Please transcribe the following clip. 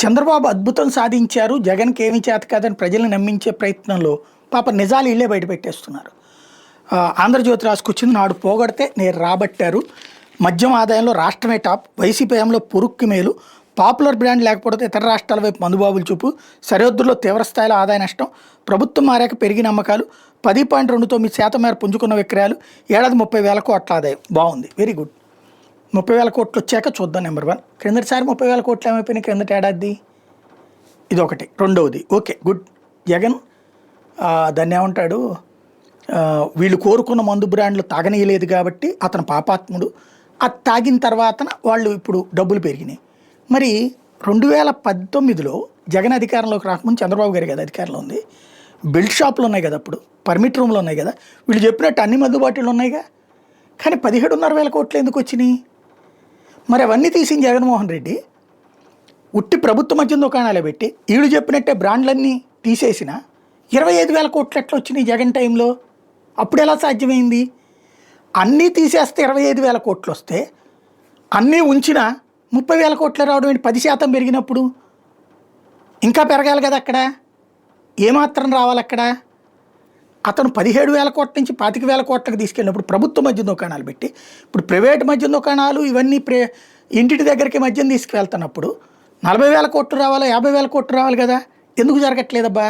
చంద్రబాబు అద్భుతం సాధించారు. జగన్‌కి ఏమీ చేత కాదని ప్రజల్ని నమ్మించే ప్రయత్నంలో పాపం నిజాలు ఈళ్ళే బయట పెట్టేస్తున్నారు. 'ఆంధ్రజ్యోతి' రాసుకొచ్చింది. నాడు పోగొడితే నేడు రాబట్టారు. మద్యం ఆదాయంలో రాష్ట్రమే టాప్. వైసీపీ హయాంలో పొరుక్కి మేలు. పాపులర్ బ్రాండ్ లేకపోతే ఇతర రాష్ట్రాల వైపు మందుబాబులు చూపు. సరిహద్దుల్లో తీవ్రస్థాయిలో ఆదాయ నష్టం. ప్రభుత్వం మారాక పెరిగిన అమ్మకాలు. 10.29% మేర పుంజుకున్న విక్రయాలు. ఏడాది 30,000 కోట్ల ఆదాయం. బాగుంది, వెరీ గుడ్. 30,000 కోట్లు వచ్చాక చూద్దాం. నెంబర్ 1, క్రిందటిసారి 30,000 కోట్లు ఏమైపోయినాయి క్రిందటి ఏడాది? ఇదొకటి. రెండవది ఓకే గుడ్. జగన్ దాన్ని ఏమంటాడు, వీళ్ళు కోరుకున్న మందు బ్రాండ్లు తాగనీయలేదు కాబట్టి అతను పాపాత్ముడు. అది తాగిన తర్వాత వాళ్ళు ఇప్పుడు డబ్బులు పెరిగినాయి. మరి 2019లో జగన్ అధికారంలోకి రాకముందు చంద్రబాబు గారి కదా అధికారంలో ఉంది. బెల్ట్ షాపులు ఉన్నాయి కదా, అప్పుడు పర్మిట్ రూమ్లు ఉన్నాయి కదా, వీళ్ళు చెప్పినట్టు అన్ని మందు బాటిళ్ళు ఉన్నాయిగా. కానీ 17,500 కోట్లు ఎందుకు వచ్చినాయి? మరి అవన్నీ తీసింది జగన్మోహన్ రెడ్డి. ఉట్టి ప్రభుత్వ మద్యం దుకాణాలే పెట్టి వీళ్ళు చెప్పినట్టే బ్రాండ్లన్నీ తీసేసిన 25,000 కోట్లు ఎట్లా వచ్చినాయి జగన్ టైంలో? అప్పుడు ఎలా సాధ్యమైంది? అన్నీ తీసేస్తే 25,000 కోట్లు వస్తే, అన్నీ ఉంచిన 30,000 కోట్లు రావడం ఏంటి? 10% పెరిగినప్పుడు ఇంకా పెరగాలి కదా. అక్కడ ఏమాత్రం రావాలి అక్కడ? అతను 17,000 కోట్ల నుంచి 25,000 కోట్లకు తీసుకెళ్ళినప్పుడు ప్రభుత్వ మద్యం దుకాణాలు పెట్టి, ఇప్పుడు ప్రైవేట్ మద్యం దుకాణాలు ఇవన్నీ ఇంటి దగ్గరికి మద్యం తీసుకువెళ్తున్నప్పుడు 40,000 కోట్లు రావాలా, 50,000 కోట్లు రావాలి కదా. ఎందుకు జరగట్లేదబ్బా?